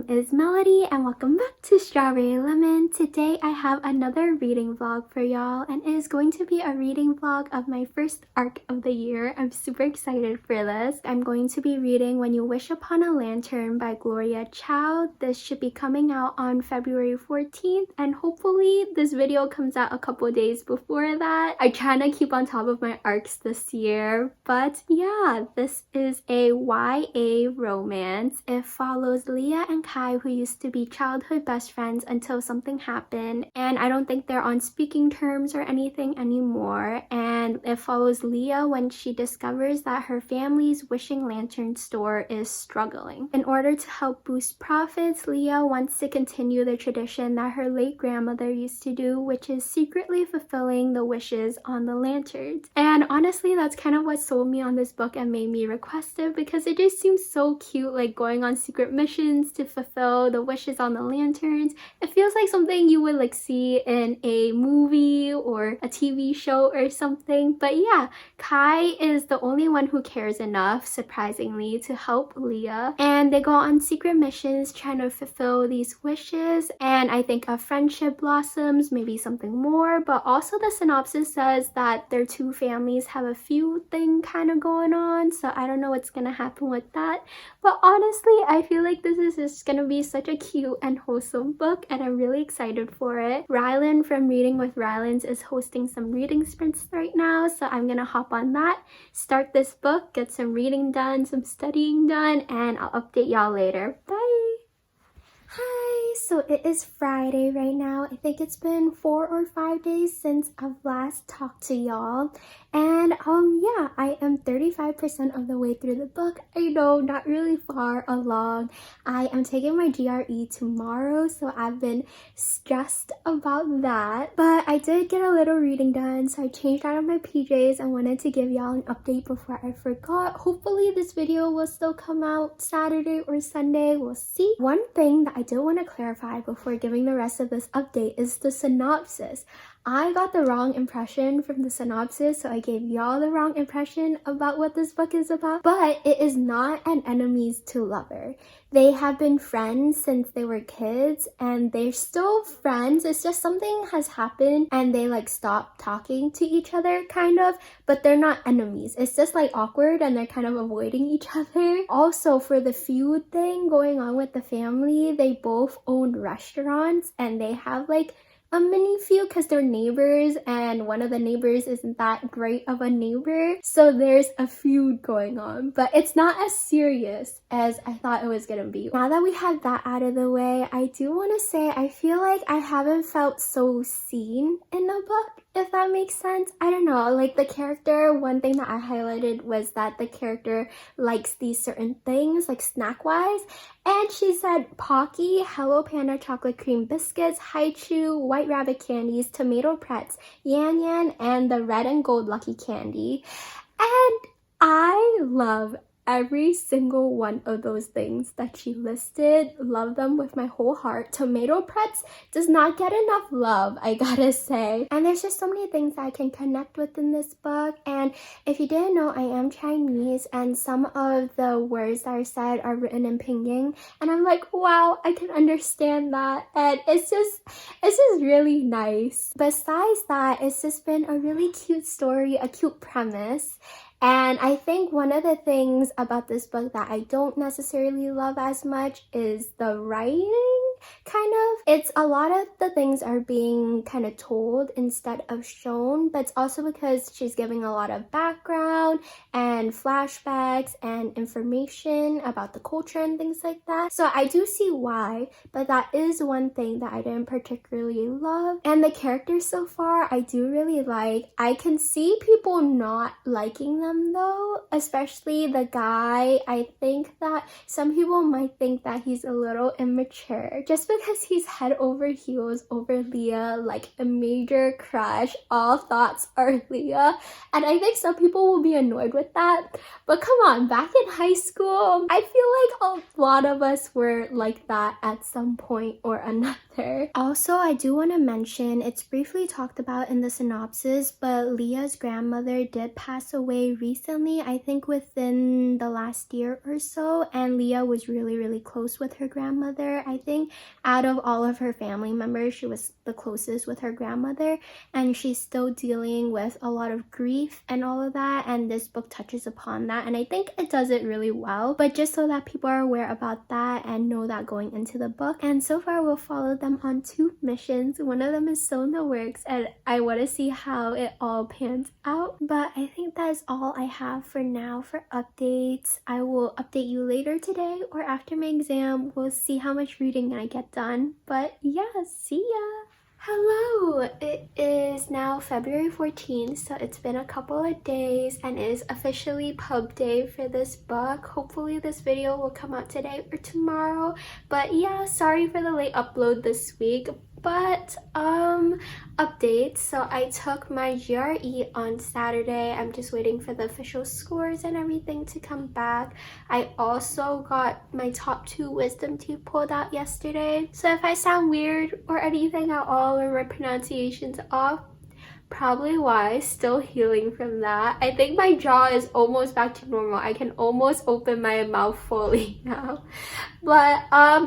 name is Melody and welcome back to Strawberry Lemon. Today I have another reading vlog for y'all and it is going to be a reading vlog of my first arc of the year. I'm super excited for this. I'm going to be reading When You Wish Upon a Lantern by Gloria Chao. This should be coming out on February 14th and hopefully this video comes out a couple days before that. I try to keep on top of my arcs this year, but yeah, this is a YA romance. It follows Leah and Kai, who used to be childhood best friends until something happened, and I don't think they're on speaking terms or anything anymore. And it follows Leah when she discovers that her family's wishing lantern store is struggling. In order to help boost profits, Leah wants to continue the tradition that her late grandmother used to do, which is secretly fulfilling the wishes on the lanterns. And honestly, that's kind of what sold me on this book and made me request it, because it just seems so cute, like going on secret missions to fulfill the wishes on the lanterns. It feels like something you would like see in a movie or a TV show or something. But yeah, Kai is the only one who cares enough, surprisingly, to help Leah, and they go on secret missions trying to fulfill these wishes, and I think a friendship blossoms, maybe something more. But also the synopsis says that their two families have a feud thing kind of going on, so I don't know what's gonna happen with that. But honestly, I feel like this is just gonna be such a cute and wholesome book and I'm really excited for it. Rylan from Reading with Rylands is hosting some reading sprints right now, so I'm gonna hop on that, start this book, get some reading done, some studying done, and I'll update y'all later. Bye! Hi! So it is Friday right now. I think it's been 4 or 5 days since I've last talked to y'all. And yeah, I am 35% of the way through the book. I know, not really far along. I am taking my GRE tomorrow, so I've been stressed about that. But I did get a little reading done, so I changed out of my PJs and wanted to give y'all an update before I forgot. Hopefully this video will still come out Saturday or Sunday. We'll see. One thing that I do want to clarify before giving the rest of this update is the synopsis. I got the wrong impression from the synopsis, so I gave y'all the wrong impression about what this book is about. But it is not an enemies to lover. They have been friends since they were kids and they're still friends. It's just something has happened and they like stop talking to each other kind of, but they're not enemies. It's just like awkward and they're kind of avoiding each other. Also, for the feud thing going on with the family, they both own restaurants and they have like a mini feud because they're neighbors and one of the neighbors isn't that great of a neighbor, so there's a feud going on, but it's not as serious as I thought it was gonna be. Now that we have that out of the way, I do want to say I feel like I haven't felt so seen in a book, if that makes sense. I don't know, like the character, one thing that I highlighted was that the character likes these certain things like snack wise, and she said Pocky, Hello Panda chocolate cream biscuits, Haichu, White Rabbit candies, tomato pretz, Yan Yan, and the red and gold lucky candy. And I love every single one of those things that she listed. Love them with my whole heart. Tomato pretz does not get enough love, I gotta say. And there's just so many things I can connect with in this book. And if you didn't know, I am Chinese and some of the words that are said are written in pinyin. And I'm like, wow, I can understand that. And it's just really nice. Besides that, it's just been a really cute story, a cute premise. And I think one of the things about this book that I don't necessarily love as much is the writing, kind of. It's a lot of the things are being kind of told instead of shown, but it's also because she's giving a lot of background and flashbacks and information about the culture and things like that. So I do see why, but that is one thing that I didn't particularly love. And the characters so far, I do really like. I can see people not liking them though, especially the guy. I think that some people might think that he's a little immature just because he's head over heels over Leah, like a major crush. All thoughts are Leah. And I think some people will be annoyed with that. But come on, back in high school, I feel like a lot of us were like that at some point or another. Also, I do want to mention, it's briefly talked about in the synopsis, but Leah's grandmother did pass away recently, I think within the last year or so, and Leah was really close with her grandmother. I think out of all of her family members, she was the closest with her grandmother, and she's still dealing with a lot of grief and all of that, and this book touches upon that, and I think it does it really well. But just so that people are aware about that and know that going into the book. And so far we'll follow them on 2 missions. One of them is still in the works, and I want to see how it all pans out. But I think that is all I have for now for updates. I will update you later today or after my exam. We'll see how much reading I get done. But yeah, see ya! Hello! It is now February 14th, so it's been a couple of days and it is officially pub day for this book. Hopefully this video will come out today or tomorrow. But yeah, sorry for the late upload this week. But updates. So I took my GRE on Saturday. I'm just waiting for the official scores and everything to come back. I also got my top 2 wisdom teeth pulled out yesterday. So if I sound weird or anything at all or my pronunciation's off, probably why. Still healing from that. I think my jaw is almost back to normal. I can almost open my mouth fully now. But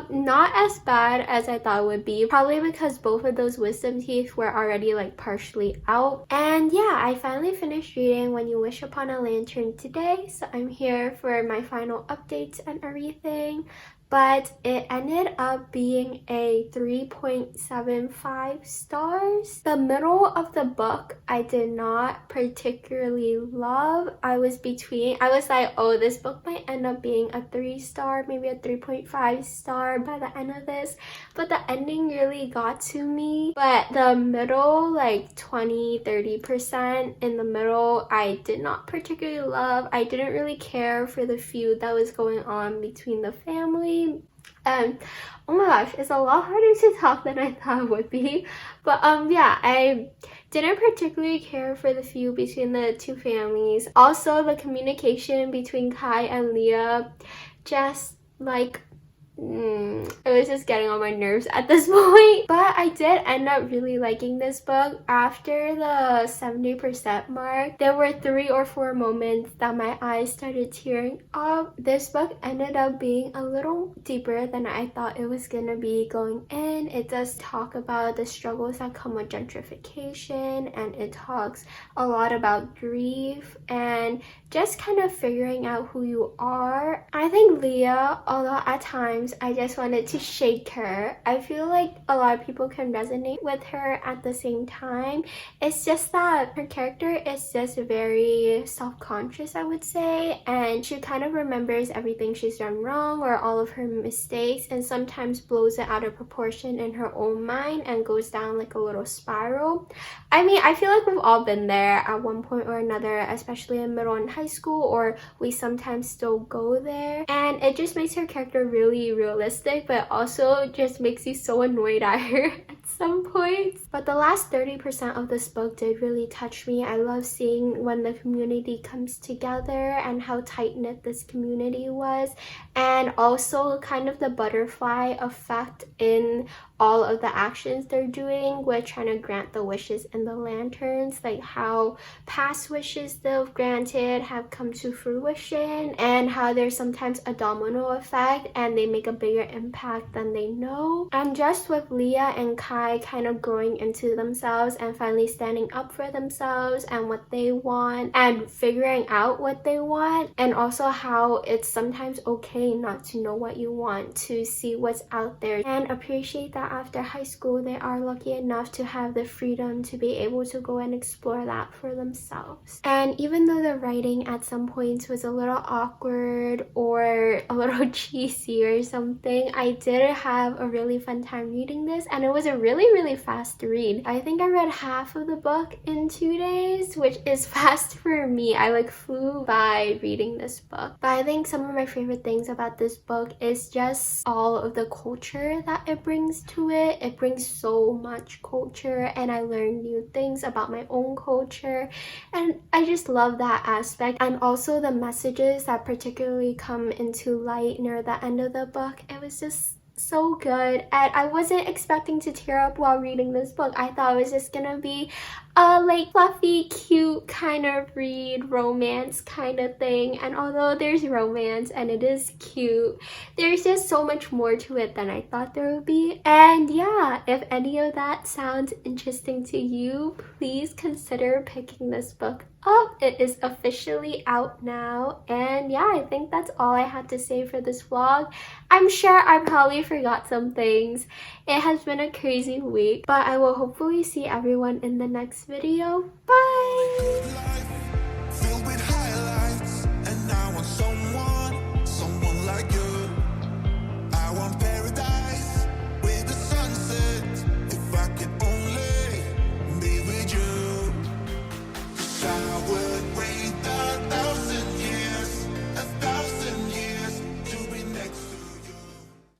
not as bad as I thought it would be. Probably because both of those wisdom teeth were already like partially out. And yeah, I finally finished reading When You Wish Upon a Lantern today. So I'm here for my final updates and everything. But it ended up being a 3.75 stars. The middle of the book I did not particularly love. I was like, oh, this book might end up being a 3-star, maybe a 3.5 star by the end of this. But the ending really got to me. But the middle, like 20-30% in the middle, I did not particularly love. I didn't really care for the feud that was going on between the family. And oh my gosh, it's a lot harder to talk than I thought it would be. But yeah, I didn't particularly care for the feud between the 2 families. Also, the communication between Kai and Leah, just like it was just getting on my nerves at this point. But I did end up really liking this book. After the 70% mark, there were 3 or 4 moments that my eyes started tearing up. This book ended up being a little deeper than I thought it was gonna be going in. It does talk about the struggles that come with gentrification, and it talks a lot about grief and just kind of figuring out who you are. I think Leah, although at times I just wanted to shake her, I feel like a lot of people can resonate with her at the same time. It's just that her character is just very self-conscious, I would say, and she kind of remembers everything she's done wrong or all of her mistakes, and sometimes blows it out of proportion in her own mind and goes down like a little spiral. I mean, I feel like we've all been there at one point or another, especially in middle and high school, or we sometimes still go there, and it just makes her character really realistic, but also just makes you so annoyed at her at some points. But the last 30% of this book did really touch me. I love seeing when the community comes together and how tight-knit this community was, and also kind of the butterfly effect in all of the actions they're doing with trying to grant the wishes in the lanterns, like how past wishes they've granted have come to fruition, and how there's sometimes a domino effect and they make a bigger impact than they know. And just with Leah and Kai kind of growing into themselves and finally standing up for themselves and what they want and figuring out what they want, and also how it's sometimes okay not to know what you want, to see what's out there and appreciate that after high school they are lucky enough to have the freedom to be able to go and explore that for themselves. And even though the writing at some points was a little awkward or a little cheesy or something, I did have a really fun time reading this, and it was a really fast read. I think I read half of the book in 2 days, which is fast for me. I like flew by reading this book. But I think some of my favorite things about this book is just all of the culture that it brings to it. It brings so much culture, and I learned new things about my own culture, and I just love that aspect. And also the messages that particularly come into light near the end of the book. It was just so good, and I wasn't expecting to tear up while reading this book. I thought it was just gonna be a like fluffy, cute kind of read, romance kind of thing. And although there's romance and it is cute, there's just so much more to it than I thought there would be. And yeah, if any of that sounds interesting to you, please consider picking this book up. It is officially out now. And yeah, I think that's all I had to say for this vlog. I'm sure I probably forgot some things. It has been a crazy week, but I will hopefully see everyone in the next video. Bye!